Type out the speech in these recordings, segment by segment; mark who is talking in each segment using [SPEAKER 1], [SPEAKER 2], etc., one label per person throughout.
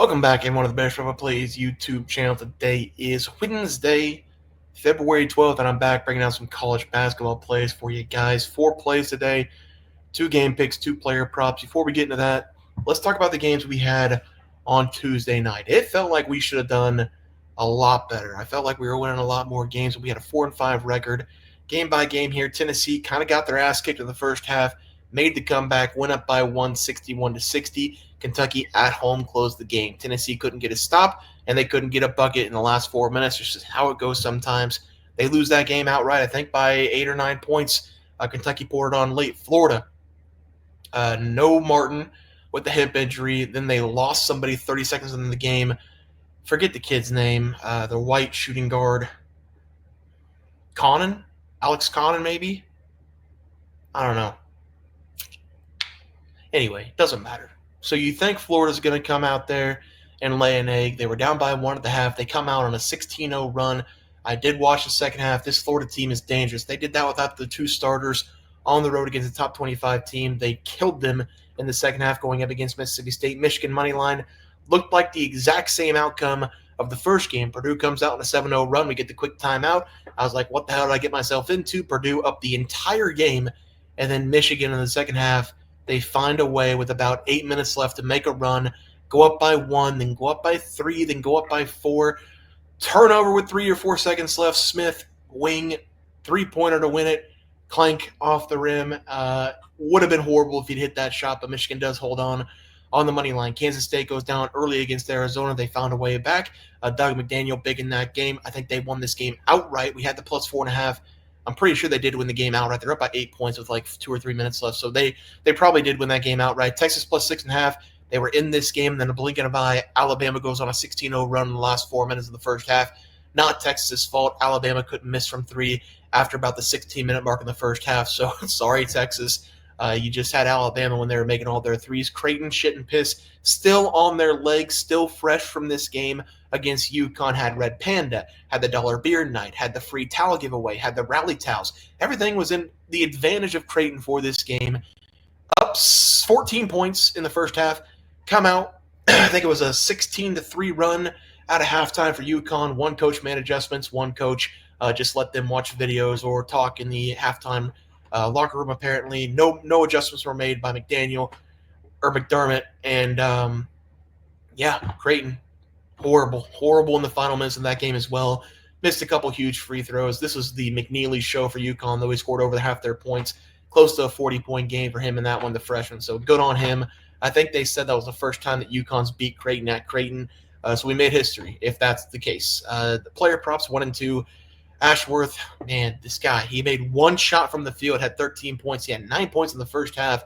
[SPEAKER 1] Welcome back in one of the best Football Plays YouTube channel. Today is Wednesday, February 12th, and I'm back bringing out some college basketball plays for you guys. 4 plays today, 2 game picks, 2 player props. Before we get into that, let's talk about the games we had on Tuesday night. It felt like we should have done a lot better. I felt like we were winning a lot more games. We had a 4-5 record. Game by game here, Tennessee kind of got their ass kicked in the first half, made the comeback, went up by 161-60. Kentucky at home closed the game. Tennessee couldn't get a stop, and they couldn't get a bucket in the last 4 minutes. It's just how it goes sometimes. They lose that game outright, I think, by 8 or 9 points. Kentucky poured it on late. Florida, no Martin with the hip injury. Then they lost somebody 30 seconds into the game. Forget the kid's name. The white shooting guard. Connon? Alex Connon, maybe? I don't know. Anyway, doesn't matter. So you think Florida's going to come out there and lay an egg. They were down by 1 at the half. They come out on a 16-0 run. I did watch the second half. This Florida team is dangerous. They did that without the 2 starters on the road against a top 25 team. They killed them in the second half going up against Mississippi State. Michigan money line looked like the exact same outcome of the first game. Purdue comes out in a 7-0 run. We get the quick timeout. I was like, what the hell did I get myself into? Purdue up the entire game. And then Michigan in the second half, they find a way with about 8 minutes left to make a run, go up by 1, then go up by 3, then go up by 4. Turnover with 3 or 4 seconds left. Smith, wing, 3-pointer to win it. Clank off the rim. Would have been horrible if he'd hit that shot, but Michigan does hold on the money line. Kansas State goes down early against Arizona. They found a way back. Doug McDaniel big in that game. I think they won this game outright. We had the plus 4.5. I'm pretty sure they did win the game outright. They're up by 8 points with like 2 or 3 minutes left. So they probably did win that game outright. Texas plus 6.5. They were in this game. Then a blink and a eye, Alabama goes on a 16-0 run in the last 4 minutes of the first half. Not Texas' fault. Alabama couldn't miss from 3 after about the 16-minute mark in the first half. So sorry, Texas. You just had Alabama when they were making all their threes. Creighton, shit and piss, still on their legs, still fresh from this game against UConn. Had Red Panda, had the dollar beer night, had the free towel giveaway, had the rally towels. Everything was in the advantage of Creighton for this game. Up 14 points in the first half. Come out, I think it was a 16-3 run out of halftime for UConn. One coach made adjustments. One coach just let them watch videos or talk in the halftime locker room. Apparently, no adjustments were made by McDaniel or McDermott, and Creighton horrible in the final minutes of that game as well. Missed a couple huge free throws. This was the McNeely show for UConn, though he scored over half their points, close to a 40-point game for him in that one, the freshman. So good on him. I think they said that was the first time that UConn's beat Creighton at Creighton. So we made history if that's the case. The player props 1 and 2. Ashworth, man, this guy, he made 1 shot from the field, had 13 points. He had 9 points in the first half.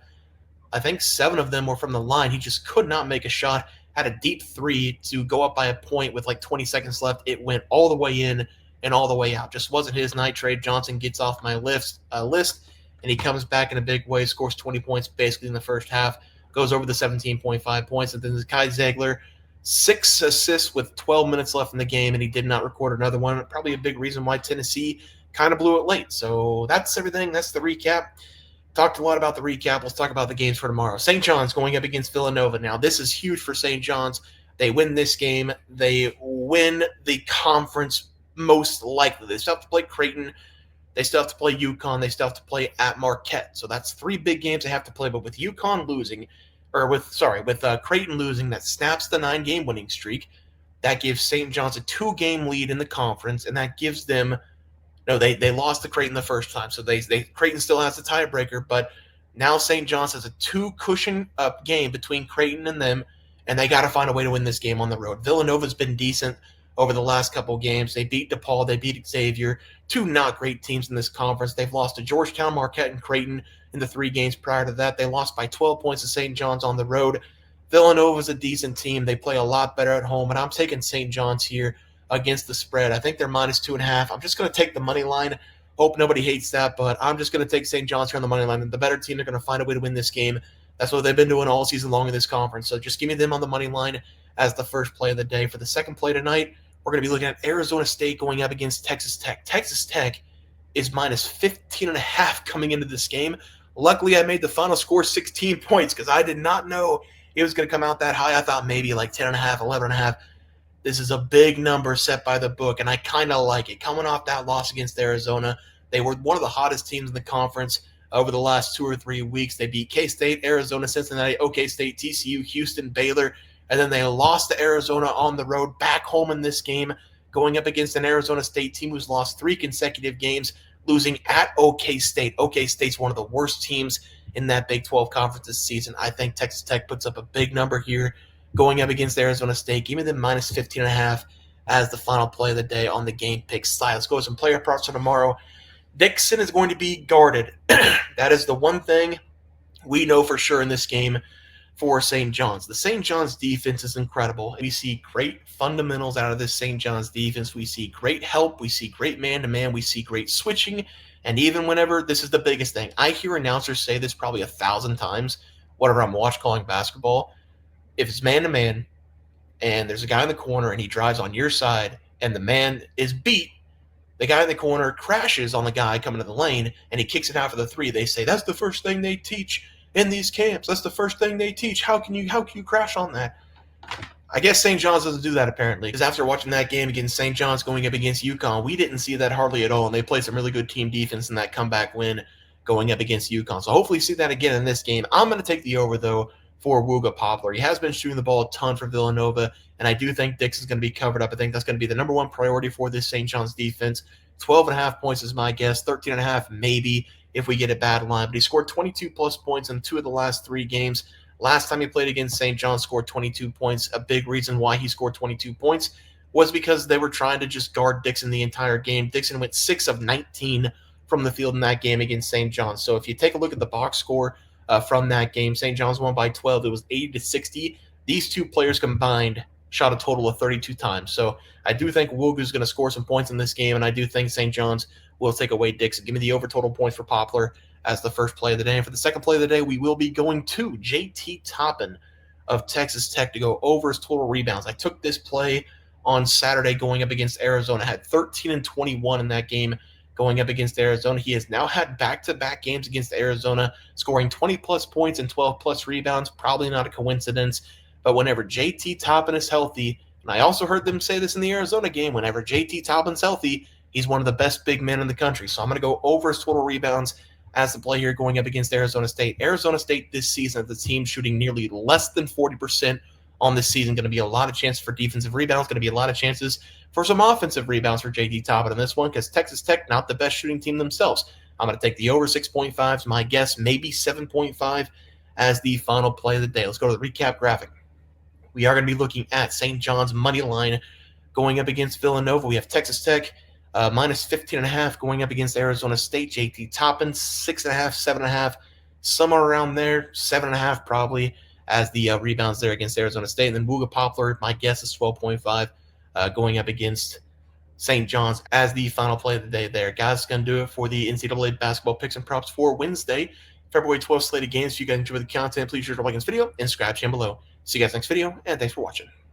[SPEAKER 1] I think 7 of them were from the line. He just could not make a shot. Had a deep 3 to go up by a point with like 20 seconds left. It went all the way in and all the way out. Just wasn't his night. Trey Johnson gets off my list, and he comes back in a big way, scores 20 points basically in the first half, goes over the 17.5 points. And then Kai Ziegler, 6 assists with 12 minutes left in the game, and he did not record another one. Probably a big reason why Tennessee kind of blew it late. So that's everything. That's the recap. Talked a lot about the recap. Let's talk about the games for tomorrow. St. John's going up against Villanova. Now, this is huge for St. John's. They win this game. They win the conference most likely. They still have to play Creighton. They still have to play UConn. They still have to play at Marquette. So that's 3 big games they have to play. But with UConn losing, with Creighton losing, that snaps the 9-game winning streak. That gives St. John's a 2-game lead in the conference, and that gives them – no, they lost to Creighton the first time, so Creighton still has the tiebreaker, but now St. John's has a 2-cushion up game between Creighton and them, and they got to find a way to win this game on the road. Villanova's been decent over the last couple games. They beat DePaul, they beat Xavier, 2 not great teams in this conference. They've lost to Georgetown, Marquette, and Creighton in the 3 games prior to that. They lost by 12 points to St. John's on the road. Villanova's a decent team. They play a lot better at home, and I'm taking St. John's here against the spread. I think they're minus 2.5. I'm just going to take the money line. Hope nobody hates that, but I'm just going to take St. John's here on the money line. And the better team, they're going to find a way to win this game. That's what they've been doing all season long in this conference. So just give me them on the money line as the first play of the day. For the second play tonight, we're going to be looking at Arizona State going up against Texas Tech. Texas Tech is minus 15.5 coming into this game. Luckily, I made the final score 16 points because I did not know it was going to come out that high. I thought maybe like 10.5, 11.5. This is a big number set by the book, and I kind of like it. Coming off that loss against Arizona, they were one of the hottest teams in the conference over the last 2 or 3 weeks. They beat K-State, Arizona, Cincinnati, OK State, TCU, Houston, Baylor, and then they lost to Arizona on the road back home in this game, going up against an Arizona State team who's lost 3 consecutive games, losing at OK State. OK State's one of the worst teams in that Big 12 conference this season. I think Texas Tech puts up a big number here going up against Arizona State. Give me the minus 15.5 as the final play of the day on the game pick side. Let's go with some player props for tomorrow. Dixon is going to be guarded. That is the one thing we know for sure in this game for St. John's. The St. John's defense is incredible. We see great fundamentals out of this St. John's defense. We see great help. We see great man-to-man. We see great switching. And even whenever, this is the biggest thing, I hear announcers say this probably 1,000 times whenever I'm calling basketball. If it's man-to-man and there's a guy in the corner and he drives on your side and the man is beat, the guy in the corner crashes on the guy coming to the lane and he kicks it out for the 3. They say, that's the first thing they teach in these camps. That's the first thing they teach. How can you crash on that? I guess St. John's doesn't do that apparently, because after watching that game against St. John's going up against UConn, we didn't see that hardly at all, and they played some really good team defense in that comeback win going up against UConn. So hopefully see that again in this game. I'm going to take the over, though, for Wooga Poplar. He has been shooting the ball a ton for Villanova, and I do think Dixon's going to be covered up. I think that's going to be the number one priority for this St. John's defense. 12.5 points is my guess. 13.5 maybe if we get a bad line. But he scored 22-plus points in 2 of the last 3 games. Last time he played against St. John, scored 22 points. A big reason why he scored 22 points was because they were trying to just guard Dixon the entire game. Dixon went 6 of 19 from the field in that game against St. John's. So if you take a look at the box score from that game, St. John's won by 12. It was 80-60. These 2 players combined shot a total of 32 times. So I do think Woogu's going to score some points in this game, and I do think St. John's will take away Dixon. Give me the over total points for Poplar as the first play of the day. And for the second play of the day, we will be going to JT Toppin of Texas Tech to go over his total rebounds. I took this play on Saturday going up against Arizona. Had 13 and 21 in that game going up against Arizona. He has now had back-to-back games against Arizona, scoring 20-plus points and 12-plus rebounds. Probably not a coincidence. But whenever JT Toppin is healthy, and I also heard them say this in the Arizona game, whenever JT Toppin's healthy, he's one of the best big men in the country. So I'm going to go over his total rebounds as the play here going up against Arizona State. Arizona State this season, the team shooting nearly less than 40% on this season. Going to be a lot of chances for defensive rebounds. Going to be a lot of chances for some offensive rebounds for JT Toppin in this one, because Texas Tech, not the best shooting team themselves. I'm going to take the over 6.5. My guess, maybe 7.5 as the final play of the day. Let's go to the recap graphic. We are going to be looking at St. John's money line going up against Villanova. We have Texas Tech minus 15.5 going up against Arizona State. JT Toppin 6.5, 7.5, somewhere around there, 7.5 probably as the rebounds there against Arizona State. And then Wooga Poplar, my guess is 12.5 going up against St. John's as the final play of the day there. Guys, it's going to do it for the NCAA basketball picks and props for Wednesday, February 12th slated games. If you guys enjoy the content, please share the like this video and subscribe down below. See you guys next video, and thanks for watching.